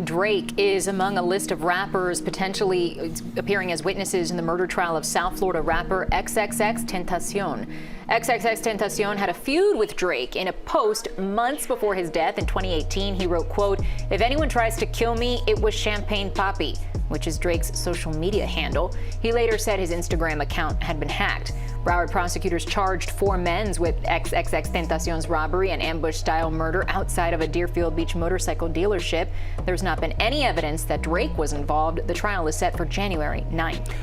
Drake is among a list of rappers potentially appearing as witnesses in the murder trial of South Florida rapper XXXTentacion. XXXTentacion had a feud with Drake. In a post months before his death in 2018, he wrote, quote, "If anyone tries to kill me, it was Champagne Papi," which is Drake's social media handle. He later said his Instagram account had been hacked. Broward prosecutors charged 4 men with XXXTentacion's robbery and ambush-style murder outside of a Deerfield Beach motorcycle dealership. There's not been any evidence that Drake was involved. The trial is set for January 9th.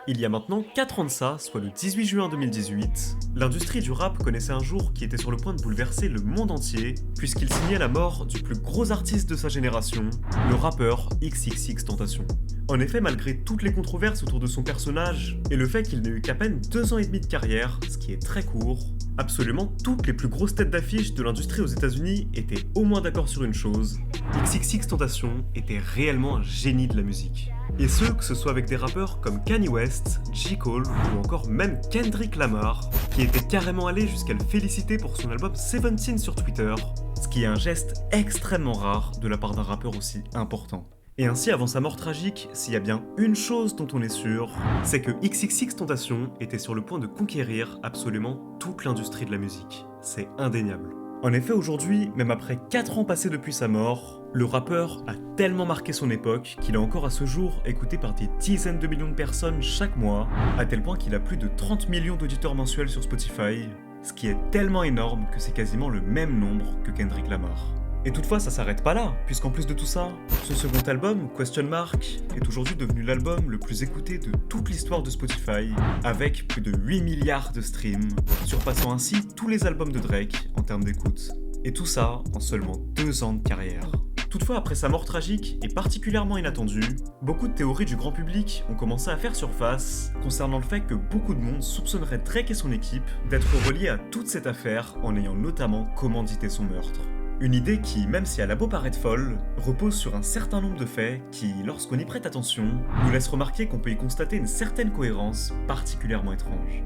Il y a maintenant 4 ans de ça, soit le 18 juin 2018, l'industrie du rap connaissait un jour qui était sur le point de bouleverser le monde entier, puisqu'il signait la mort du plus gros artiste de sa génération, le rappeur XXXTentacion. En effet, malgré toutes les controverses autour de son personnage, et le fait qu'il n'ait eu qu'à peine 2 ans et demi de carrière, ce qui est très court, absolument toutes les plus grosses têtes d'affiche de l'industrie aux États-Unis étaient au moins d'accord sur une chose: XXXTentacion était réellement un génie de la musique. Et que ce soit avec des rappeurs comme Kanye West, J. Cole ou encore même Kendrick Lamar, qui était carrément allé jusqu'à le féliciter pour son album 17 sur Twitter, ce qui est un geste extrêmement rare de la part d'un rappeur aussi important. Et ainsi, avant sa mort tragique, s'il y a bien une chose dont on est sûr, c'est que XXXTentacion était sur le point de conquérir absolument toute l'industrie de la musique. C'est indéniable. En effet, aujourd'hui, même après 4 ans passés depuis sa mort, le rappeur a tellement marqué son époque qu'il est encore à ce jour écouté par des dizaines de millions de personnes chaque mois, à tel point qu'il a plus de 30 millions d'auditeurs mensuels sur Spotify, ce qui est tellement énorme que c'est quasiment le même nombre que Kendrick Lamar. Et toutefois, ça s'arrête pas là, puisqu'en plus de tout ça, son second album, Question Mark, est aujourd'hui devenu l'album le plus écouté de toute l'histoire de Spotify, avec plus de 8 milliards de streams, surpassant ainsi tous les albums de Drake en termes d'écoute. Et tout ça en seulement 2 ans de carrière. Toutefois, après sa mort tragique, et particulièrement inattendue, beaucoup de théories du grand public ont commencé à faire surface concernant le fait que beaucoup de monde soupçonnerait Drake et son équipe d'être reliés à toute cette affaire en ayant notamment commandité son meurtre. Une idée qui, même si elle a beau paraître folle, repose sur un certain nombre de faits qui, lorsqu'on y prête attention, nous laissent remarquer qu'on peut y constater une certaine cohérence particulièrement étrange.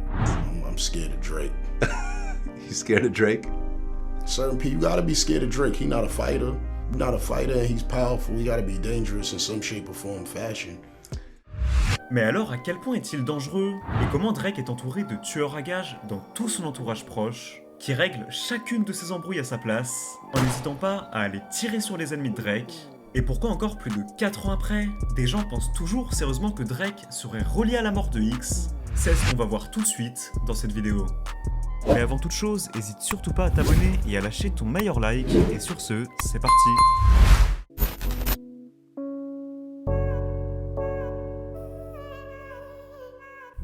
I'm scared of Drake. You scared of Drake? Certain people, you gotta be scared of Drake. He's not a fighter. He's not a fighter and he's powerful. He gotta be dangerous in some shape or form, fashion. Mais alors, à quel point est-il dangereux? Et comment Drake est entouré de tueurs à gages dans tout son entourage proche, qui règle chacune de ses embrouilles à sa place, en n'hésitant pas à aller tirer sur les ennemis de Drake? Et pourquoi encore plus de 4 ans après, des gens pensent toujours sérieusement que Drake serait relié à la mort de X? C'est ce qu'on va voir tout de suite dans cette vidéo. Mais avant toute chose, n'hésite surtout pas à t'abonner et à lâcher ton meilleur like, et sur ce, c'est parti!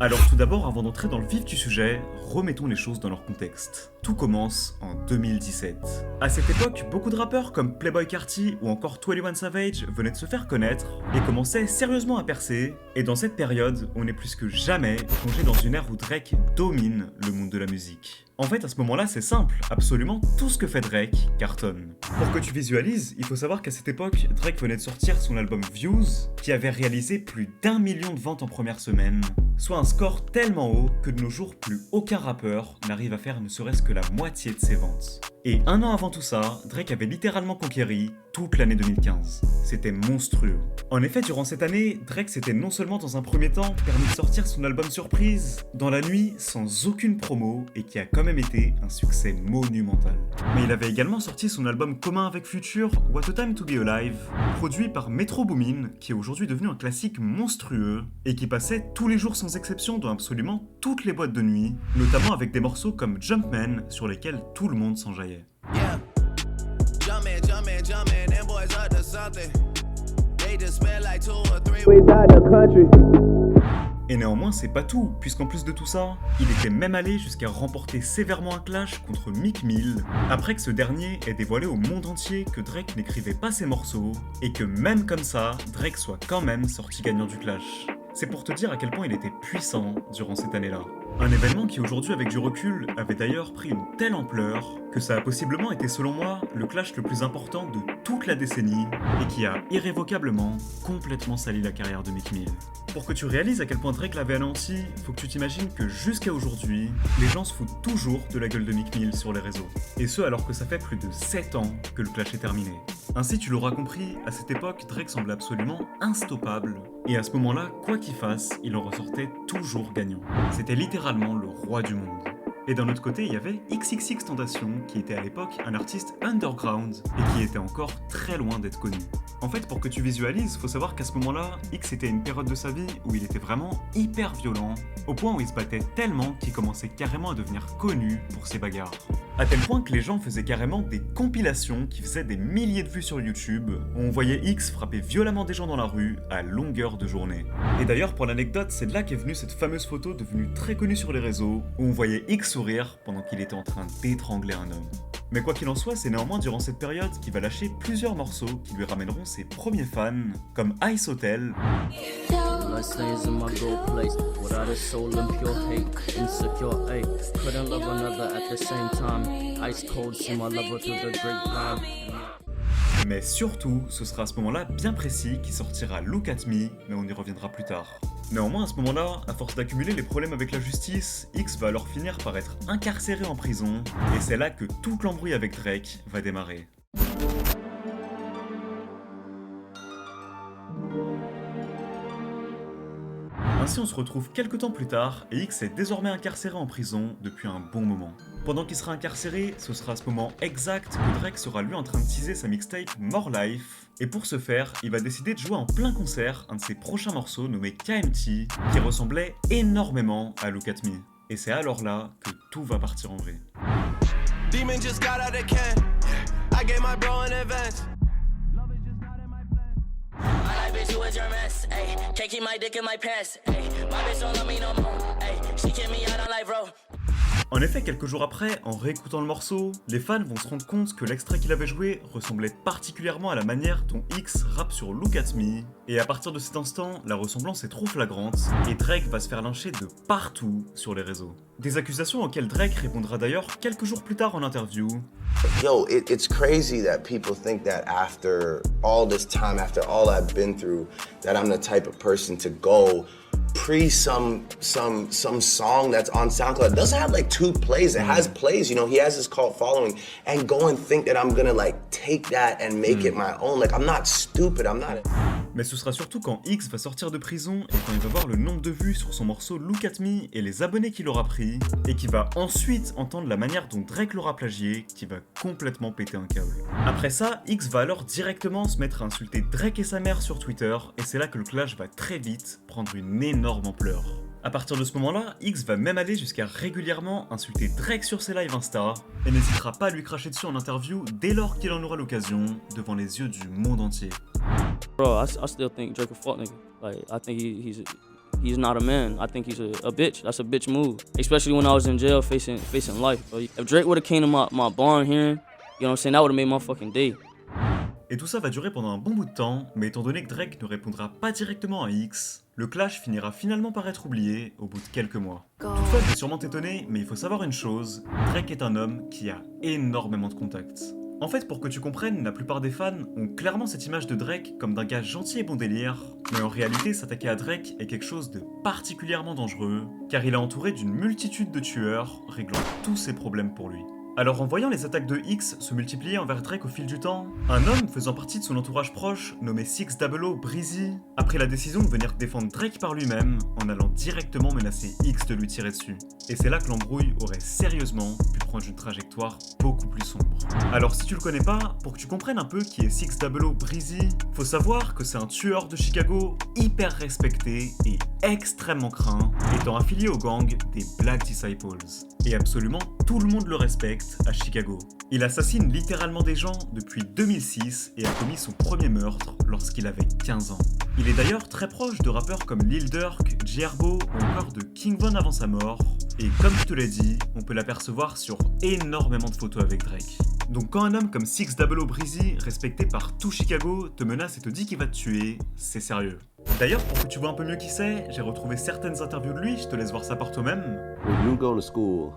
Alors tout d'abord, avant d'entrer dans le vif du sujet, remettons les choses dans leur contexte. Tout commence en 2017. À cette époque, beaucoup de rappeurs comme Playboi Carti ou encore 21 Savage venaient de se faire connaître et commençaient sérieusement à percer, et dans cette période, on est plus que jamais plongé dans une ère où Drake domine le monde de la musique. En fait, à ce moment-là, c'est simple, absolument tout ce que fait Drake cartonne. Pour que tu visualises, il faut savoir qu'à cette époque, Drake venait de sortir son album Views, qui avait réalisé plus d'1 million de ventes en première semaine, soit un score tellement haut que de nos jours, plus aucun rappeur n'arrive à faire ne serait-ce que la moitié de ses ventes. Et 1 an avant tout ça, Drake avait littéralement conquéri toute l'année 2015. C'était monstrueux. En effet, durant cette année, Drake s'était non seulement dans un premier temps permis de sortir son album surprise dans la nuit sans aucune promo et qui a quand même été un succès monumental. Mais il avait également sorti son album commun avec Future, What a Time to Be Alive, produit par Metro Boomin, qui est aujourd'hui devenu un classique monstrueux et qui passait tous les jours sans exception dans absolument toutes les boîtes de nuit, notamment avec des morceaux comme Jumpman sur lesquels tout le monde s'enjaillait. Yeah. Jumpin', them boys up to something. They just spent like 2 or 3 weeks out the country. Et néanmoins, c'est pas tout, puisqu'en plus de tout ça, il était même allé jusqu'à remporter sévèrement un clash contre Meek Mill, après que ce dernier ait dévoilé au monde entier que Drake n'écrivait pas ses morceaux, et que même comme ça, Drake soit quand même sorti gagnant du clash. C'est pour te dire à quel point il était puissant durant cette année-là. Un événement qui aujourd'hui avec du recul avait d'ailleurs pris une telle ampleur que ça a possiblement été selon moi le clash le plus important de toute la décennie et qui a irrévocablement complètement sali la carrière de Meek Mill. Pour que tu réalises à quel point Drake l'avait anéanti, faut que tu t'imagines que jusqu'à aujourd'hui, les gens se foutent toujours de la gueule de Meek Mill sur les réseaux. Et ce alors que ça fait plus de 7 ans que le clash est terminé. Ainsi tu l'auras compris, à cette époque Drake semblait absolument instoppable. Et à ce moment-là, quoi qu'il fasse, il en ressortait toujours gagnant. C'était littéralement le roi du monde. Et d'un autre côté, il y avait XXXTentacion, qui était à l'époque un artiste underground et qui était encore très loin d'être connu. En fait, pour que tu visualises, faut savoir qu'à ce moment-là, X était une période de sa vie où il était vraiment hyper violent, au point où il se battait tellement qu'il commençait carrément à devenir connu pour ses bagarres. À tel point que les gens faisaient carrément des compilations qui faisaient des milliers de vues sur YouTube, où on voyait X frapper violemment des gens dans la rue à longueur de journée. Et d'ailleurs, pour l'anecdote, c'est de là qu'est venue cette fameuse photo devenue très connue sur les réseaux, où on voyait X sourire pendant qu'il était en train d'étrangler un homme. Mais quoi qu'il en soit, c'est néanmoins durant cette période qu'il va lâcher plusieurs morceaux qui lui ramèneront ses premiers fans, comme Ice Hotel, Bloodstains in my gold place, without a soul and pure hate, insecure, ayy. Couldn't love another at the same time. Ice cold, see my lover through the grapevine. mais surtout, ce sera à ce moment-là bien précis qui sortira Look at Me, mais on y reviendra plus tard. Néanmoins, à ce moment-là, à force d'accumuler les problèmes avec la justice, X va alors finir par être incarcéré en prison, et c'est là que toute l'embrouille avec Drake va démarrer. Ainsi, on se retrouve quelques temps plus tard, et X est désormais incarcéré en prison depuis un bon moment. Pendant qu'il sera incarcéré, ce sera à ce moment exact que Drake sera lui en train de teaser sa mixtape More Life, et pour ce faire, il va décider de jouer en plein concert un de ses prochains morceaux nommé KMT, qui ressemblait énormément à Look at Me. Et c'est alors là que tout va partir en vrille. Demon just got out of can. I gave my bro an advance. My bitch, you was your mess, ayy. Can't keep my dick in my pants, ayy. My bitch don't love me no more, ayy. She kicked me out on life, bro. En effet, quelques jours après, en réécoutant le morceau, les fans vont se rendre compte que l'extrait qu'il avait joué ressemblait particulièrement à la manière dont X rappe sur Look at Me, et à partir de cet instant, la ressemblance est trop flagrante, et Drake va se faire lyncher de partout sur les réseaux. Des accusations auxquelles Drake répondra d'ailleurs quelques jours plus tard en interview. Yo, it's crazy that people think that after all this time, after all I've been through, that I'm the type of person to go some song that's on SoundCloud. It doesn't have like 2 plays. It has plays, you know, he has his cult following, and go and think that I'm gonna like take that and make it my own. Like, I'm not stupid, I'm not... Mais ce sera surtout quand X va sortir de prison et quand il va voir le nombre de vues sur son morceau Look at Me et les abonnés qu'il aura pris, et qu'il va ensuite entendre la manière dont Drake l'aura plagié, qui va complètement péter un câble. Après ça, X va alors directement se mettre à insulter Drake et sa mère sur Twitter, et c'est là que le clash va très vite prendre une énorme ampleur. À partir de ce moment-là, X va même aller jusqu'à régulièrement insulter Drake sur ses lives Insta, et n'hésitera pas à lui cracher dessus en interview dès lors qu'il en aura l'occasion, devant les yeux du monde entier. Bro, I still think Drake a fuck nigga. Like, I think he's not a man. I think he's a bitch. That's a bitch move. Especially when I was in jail facing life, bro. If Drake would've came to my barn here, you know what I'm saying, that would've made my fucking day. Et tout ça va durer pendant un bon bout de temps, mais étant donné que Drake ne répondra pas directement à X, le clash finira finalement par être oublié au bout de quelques mois. Toutefois, je vais sûrement t'étonner, mais il faut savoir une chose, Drake est un homme qui a énormément de contacts. En fait, pour que tu comprennes, la plupart des fans ont clairement cette image de Drake comme d'un gars gentil et bon délire, mais en réalité, s'attaquer à Drake est quelque chose de particulièrement dangereux, car il est entouré d'une multitude de tueurs, réglant tous ses problèmes pour lui. Alors en voyant les attaques de X se multiplier envers Drake au fil du temps, un homme faisant partie de son entourage proche, nommé 600 Breezy, a pris la décision de venir défendre Drake par lui-même en allant directement menacer X de lui tirer dessus. Et c'est là que l'embrouille aurait sérieusement pu prendre une trajectoire beaucoup plus sombre. Alors si tu le connais pas, pour que tu comprennes un peu qui est 600 Breezy, faut savoir que c'est un tueur de Chicago hyper respecté et extrêmement craint, étant affilié au gang des Black Disciples. Et absolument tout le monde le respecte à Chicago. Il assassine littéralement des gens depuis 2006 et a commis son premier meurtre lorsqu'il avait 15 ans. Il est d'ailleurs très proche de rappeurs comme Lil Durk, G-Herbo ou encore de King Von avant sa mort, et comme je te l'ai dit, on peut l'apercevoir sur énormément de photos avec Drake. Donc quand un homme comme 600 Breezy, respecté par tout Chicago, te menace et te dit qu'il va te tuer, c'est sérieux. D'ailleurs, pour que tu vois un peu mieux qui c'est, j'ai retrouvé certaines interviews de lui, je te laisse voir ça par toi-même. When you were going to school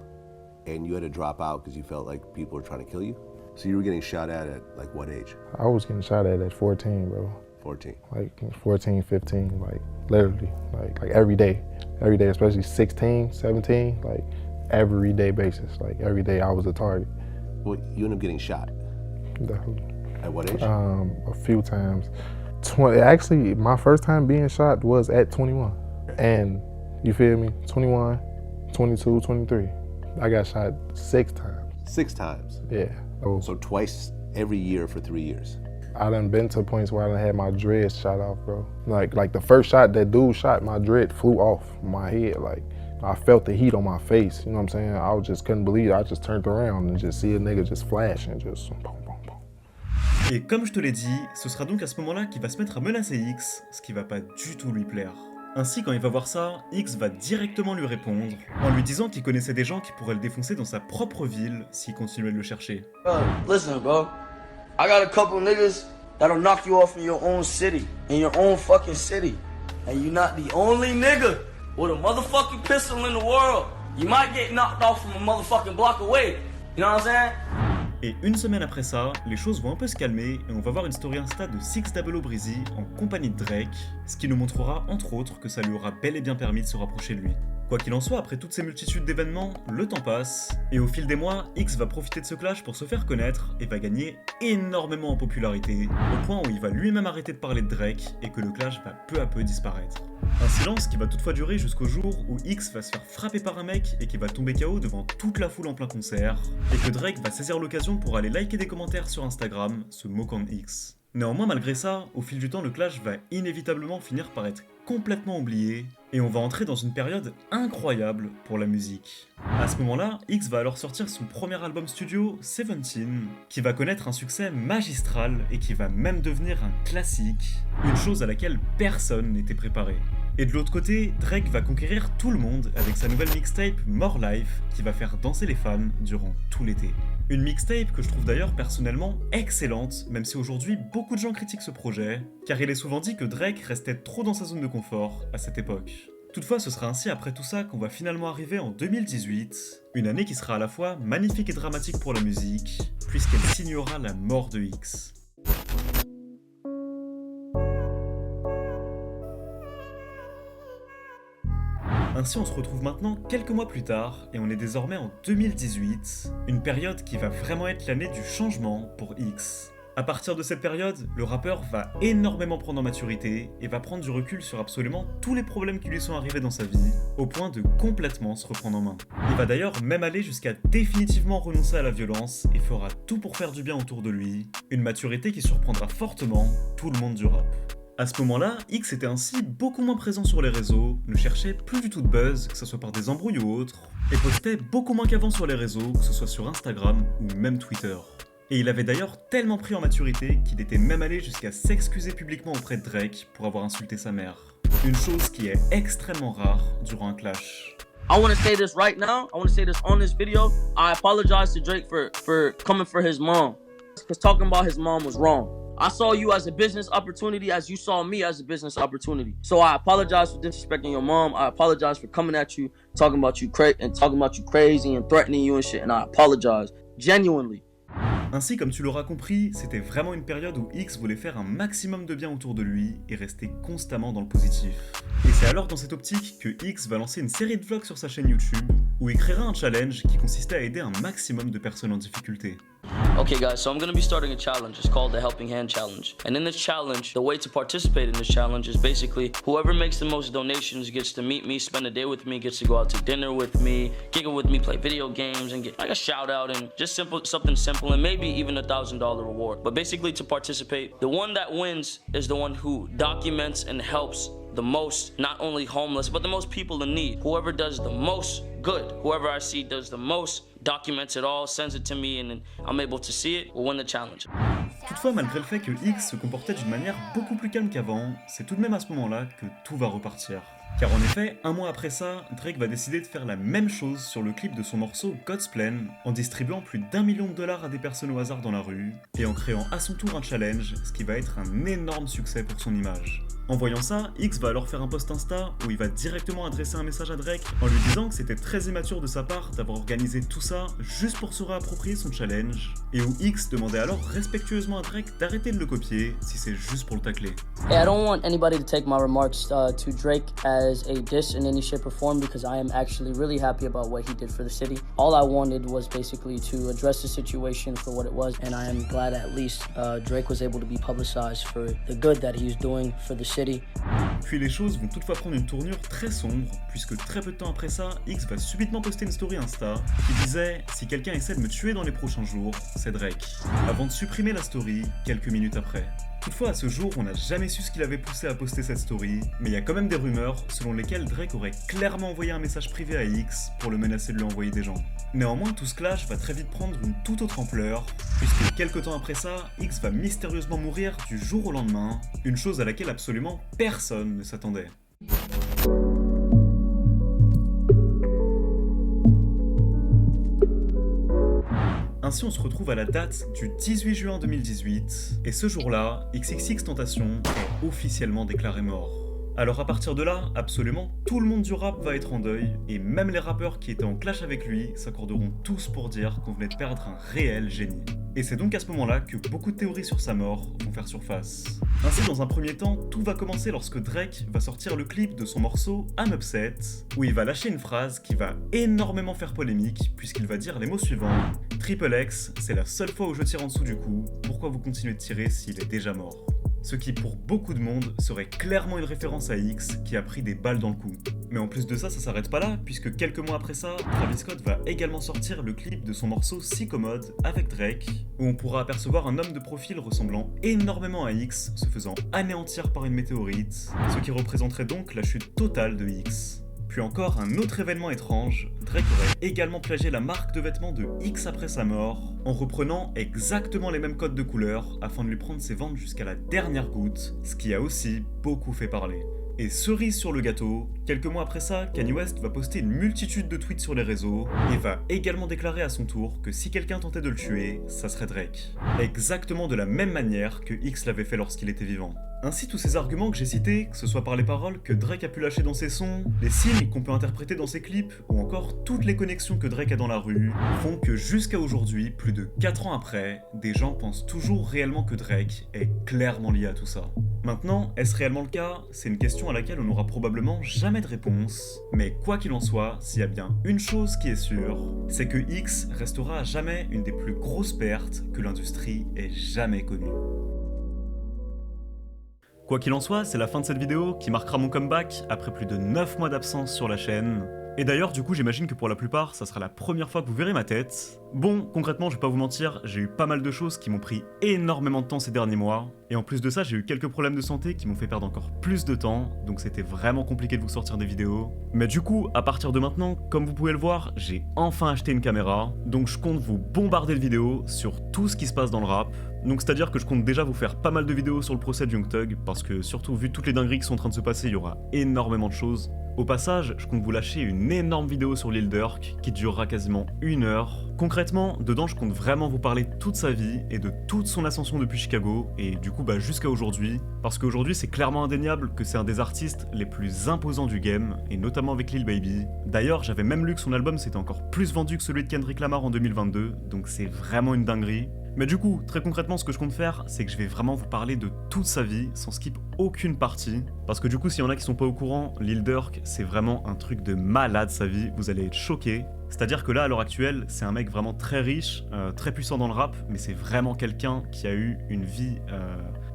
and you had to drop out because you felt like people were trying to kill you, so you were getting shot at like what age? I was getting shot at 14, bro. 14. Like 14, 15, like literally, like every day, especially 16, 17, like everyday basis, like every day I was a target. Well, you ended up getting shot. Definitely. At what age? A few times. Actually, my first time being shot was at 21. And you feel me? 21, 22, 23. I got shot 6 times. 6 times. Yeah. So twice every year for 3 years. I done been to points where I done had my dreads shot off, bro. Like the first shot that dude shot, my dread flew off my head. Like I felt the heat on my face. You know what I'm saying? I just couldn't believe it. I just turned around and just see a nigga just flash and just boom, boom, boom. Et comme je te l'ai dit, ce sera donc à ce moment-là qu'il va se mettre à menacer X, ce qui va pas du tout lui plaire. Ainsi, quand il va voir ça, X va directement lui répondre, en lui disant qu'il connaissait des gens qui pourraient le défoncer dans sa propre ville s'il continuait de le chercher. Listen, bro. I got a couple niggas that'll knock you off in your own city, in your own fucking city. And you're not the only nigga with a motherfucking pistol in the world. You might get knocked off from a motherfucking block away. You know what I'm saying? Et une semaine après ça, les choses vont un peu se calmer et on va voir une story Insta de 600 Breezy en compagnie de Drake, ce qui nous montrera entre autres que ça lui aura bel et bien permis de se rapprocher de lui. Quoi qu'il en soit, après toutes ces multitudes d'événements, le temps passe, et au fil des mois, X va profiter de ce clash pour se faire connaître et va gagner énormément en popularité, au point où il va lui-même arrêter de parler de Drake et que le clash va peu à peu disparaître. Un silence qui va toutefois durer jusqu'au jour où X va se faire frapper par un mec et qui va tomber KO devant toute la foule en plein concert, et que Drake va saisir l'occasion pour aller liker des commentaires sur Instagram, se moquant de X. Néanmoins, malgré ça, au fil du temps, le clash va inévitablement finir par être complètement oublié, et on va entrer dans une période incroyable pour la musique. À ce moment-là, X va alors sortir son premier album studio, 17, qui va connaître un succès magistral et qui va même devenir un classique, une chose à laquelle personne n'était préparé. Et de l'autre côté, Drake va conquérir tout le monde avec sa nouvelle mixtape More Life, qui va faire danser les fans durant tout l'été. Une mixtape que je trouve d'ailleurs personnellement excellente, même si aujourd'hui beaucoup de gens critiquent ce projet, car il est souvent dit que Drake restait trop dans sa zone de confort à cette époque. Toutefois, ce sera ainsi après tout ça qu'on va finalement arriver en 2018, une année qui sera à la fois magnifique et dramatique pour la musique, puisqu'elle signera la mort de X. Ainsi, on se retrouve maintenant quelques mois plus tard, et on est désormais en 2018, une période qui va vraiment être l'année du changement pour X. À partir de cette période, le rappeur va énormément prendre en maturité et va prendre du recul sur absolument tous les problèmes qui lui sont arrivés dans sa vie, au point de complètement se reprendre en main. Il va d'ailleurs même aller jusqu'à définitivement renoncer à la violence et fera tout pour faire du bien autour de lui, une maturité qui surprendra fortement tout le monde du rap. À ce moment-là, X était ainsi beaucoup moins présent sur les réseaux, ne cherchait plus du tout de buzz, que ce soit par des embrouilles ou autres, et postait beaucoup moins qu'avant sur les réseaux, que ce soit sur Instagram ou même Twitter. Et il avait d'ailleurs tellement pris en maturité qu'il était même allé jusqu'à s'excuser publiquement auprès de Drake pour avoir insulté sa mère. Une chose qui est extrêmement rare durant un clash. I want to say this right now. I want to say this on this video. I apologize to Drake for coming for his mom. Because talking about his mom was wrong. I saw you as a business opportunity as you saw me as a business opportunity. So I apologize for disrespecting your mom. I apologize for coming at you, talking about you crazy and threatening you and shit. And I apologize. Genuinely. Ainsi, comme tu l'auras compris, c'était vraiment une période où X voulait faire un maximum de bien autour de lui et rester constamment dans le positif. Et c'est alors dans cette optique que X va lancer une série de vlogs sur sa chaîne YouTube où il créera un challenge qui consistait à aider un maximum de personnes en difficulté. Okay guys, so I'm gonna be starting a challenge. It's called the Helping Hand Challenge. And in this challenge, the way to participate in this challenge is basically whoever makes the most donations gets to meet me, spend a day with me, gets to go out to dinner with me, kick it with me, play video games, and get like a shout out and just something simple and maybe even $1,000 reward. But basically to participate, the one that wins is the one who documents and helps the most, not only homeless, but the most people in need. Whoever does the most good, whoever I see does the most, documents it all, sends it to me, and then I'm able to see it, will win the challenge. Toutefois, malgré le fait que X se comportait d'une manière beaucoup plus calme qu'avant, c'est tout de même à ce moment-là que tout va repartir. Car en effet, un mois après ça, Drake va décider de faire la même chose sur le clip de son morceau God's Plan, en distribuant plus d'$1 million à des personnes au hasard dans la rue, et en créant à son tour un challenge, ce qui va être un énorme succès pour son image. En voyant ça, X va alors faire un post Insta où il va directement adresser un message à Drake en lui disant que c'était très immature de sa part d'avoir organisé tout ça juste pour se réapproprier son challenge, et où X demandait alors respectueusement à Drake d'arrêter de le copier si c'est juste pour le tacler. Hey, I don't want anybody to take my remarks to Drake as a diss in any shape or form because I am actually really happy about what he did for the city. All I wanted was basically to address the situation for what it was, and I am glad at least Drake was able to be publicized for the good that he's doing for the city. Puis les choses vont toutefois prendre une tournure très sombre, puisque très peu de temps après ça, X va subitement poster une story Insta qui disait « Si quelqu'un essaie de me tuer dans les prochains jours, c'est Drake », avant de supprimer la story quelques minutes après. Toutefois, à ce jour, on n'a jamais su ce qui l'avait poussé à poster cette story, mais il y a quand même des rumeurs selon lesquelles Drake aurait clairement envoyé un message privé à X pour le menacer de lui envoyer des gens. Néanmoins, tout ce clash va très vite prendre une toute autre ampleur, puisque quelques temps après ça, X va mystérieusement mourir du jour au lendemain, une chose à laquelle absolument personne ne s'attendait. Ainsi, on se retrouve à la date du 18 juin 2018, et ce jour-là, XXXTentacion est officiellement déclaré mort. Alors à partir de là, absolument tout le monde du rap va être en deuil, et même les rappeurs qui étaient en clash avec lui s'accorderont tous pour dire qu'on venait de perdre un réel génie. Et c'est donc à ce moment-là que beaucoup de théories sur sa mort vont faire surface. Ainsi, dans un premier temps, tout va commencer lorsque Drake va sortir le clip de son morceau I'm Upset, où il va lâcher une phrase qui va énormément faire polémique, puisqu'il va dire les mots suivants: Triple X, c'est la seule fois où je tire en dessous du cou, pourquoi vous continuez de tirer s'il est déjà mort? Ce qui pour beaucoup de monde serait clairement une référence à X qui a pris des balles dans le cou. Mais en plus de ça s'arrête pas là, puisque quelques mois après ça, Travis Scott va également sortir le clip de son morceau Psychomode avec Drake, où on pourra apercevoir un homme de profil ressemblant énormément à X se faisant anéantir par une météorite, ce qui représenterait donc la chute totale de X. Puis encore un autre événement étrange, Drake aurait également plagié la marque de vêtements de X après sa mort, en reprenant exactement les mêmes codes de couleurs afin de lui prendre ses ventes jusqu'à la dernière goutte, ce qui a aussi beaucoup fait parler. Et cerise sur le gâteau, quelques mois après ça, Kanye West va poster une multitude de tweets sur les réseaux et va également déclarer à son tour que si quelqu'un tentait de le tuer, ça serait Drake. Exactement de la même manière que X l'avait fait lorsqu'il était vivant. Ainsi, tous ces arguments que j'ai cités, que ce soit par les paroles que Drake a pu lâcher dans ses sons, les signes qu'on peut interpréter dans ses clips, ou encore toutes les connexions que Drake a dans la rue, font que jusqu'à aujourd'hui, plus de 4 ans après, des gens pensent toujours réellement que Drake est clairement lié à tout ça. Maintenant, est-ce réellement le cas? C'est une question à laquelle on n'aura probablement jamais de réponse, mais quoi qu'il en soit, s'il y a bien une chose qui est sûre, c'est que X restera à jamais une des plus grosses pertes que l'industrie ait jamais connues. Quoi qu'il en soit, c'est la fin de cette vidéo qui marquera mon comeback après plus de 9 mois d'absence sur la chaîne. Et d'ailleurs, du coup, j'imagine que pour la plupart, ça sera la première fois que vous verrez ma tête. Bon, concrètement, je vais pas vous mentir, j'ai eu pas mal de choses qui m'ont pris énormément de temps ces derniers mois. Et en plus de ça, j'ai eu quelques problèmes de santé qui m'ont fait perdre encore plus de temps, donc c'était vraiment compliqué de vous sortir des vidéos. Mais du coup, à partir de maintenant, comme vous pouvez le voir, j'ai enfin acheté une caméra, donc je compte vous bombarder de vidéos sur tout ce qui se passe dans le rap. Donc c'est-à-dire que je compte déjà vous faire pas mal de vidéos sur le procès de Young Thug, parce que surtout vu toutes les dingueries qui sont en train de se passer, il y aura énormément de choses. Au passage, je compte vous lâcher une énorme vidéo sur Lil Durk, qui durera quasiment 1 heure. Concrètement, dedans je compte vraiment vous parler de toute sa vie et de toute son ascension depuis Chicago, et du coup jusqu'à aujourd'hui, parce qu'aujourd'hui c'est clairement indéniable que c'est un des artistes les plus imposants du game, et notamment avec Lil Baby. D'ailleurs, j'avais même lu que son album s'était encore plus vendu que celui de Kendrick Lamar en 2022, donc c'est vraiment une dinguerie. Mais du coup, très concrètement, ce que je compte faire, c'est que je vais vraiment vous parler de toute sa vie, sans skip aucune partie. Parce que du coup, s'il y en a qui sont pas au courant, Lil Durk, c'est vraiment un truc de malade sa vie, vous allez être choqués. C'est-à-dire que là, à l'heure actuelle, c'est un mec vraiment très riche, très puissant dans le rap, mais c'est vraiment quelqu'un qui a eu une vie...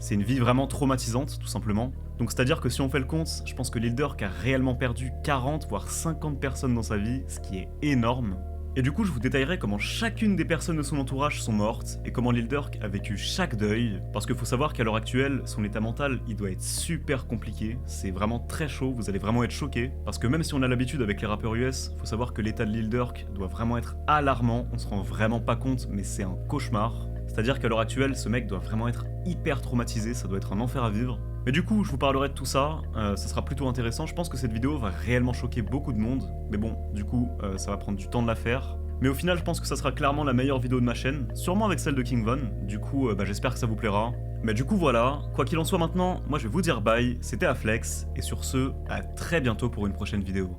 c'est une vie vraiment traumatisante, tout simplement. Donc c'est-à-dire que si on fait le compte, je pense que Lil Durk a réellement perdu 40 voire 50 personnes dans sa vie, ce qui est énorme. Et du coup, je vous détaillerai comment chacune des personnes de son entourage sont mortes et comment Lil Durk a vécu chaque deuil. Parce qu'il faut savoir qu'à l'heure actuelle, son état mental, il doit être super compliqué. C'est vraiment très chaud, vous allez vraiment être choqués. Parce que même si on a l'habitude avec les rappeurs US, faut savoir que l'état de Lil Durk doit vraiment être alarmant. On se rend vraiment pas compte, mais c'est un cauchemar. C'est-à-dire qu'à l'heure actuelle, ce mec doit vraiment être hyper traumatisé, ça doit être un enfer à vivre. Mais du coup, je vous parlerai de tout ça, ça sera plutôt intéressant. Je pense que cette vidéo va réellement choquer beaucoup de monde. Mais bon, du coup, ça va prendre du temps de la faire. Mais au final, je pense que ça sera clairement la meilleure vidéo de ma chaîne, sûrement avec celle de King Von. Du coup, j'espère que ça vous plaira. Mais du coup voilà, quoi qu'il en soit maintenant, moi je vais vous dire bye, c'était Afflex, et sur ce, à très bientôt pour une prochaine vidéo.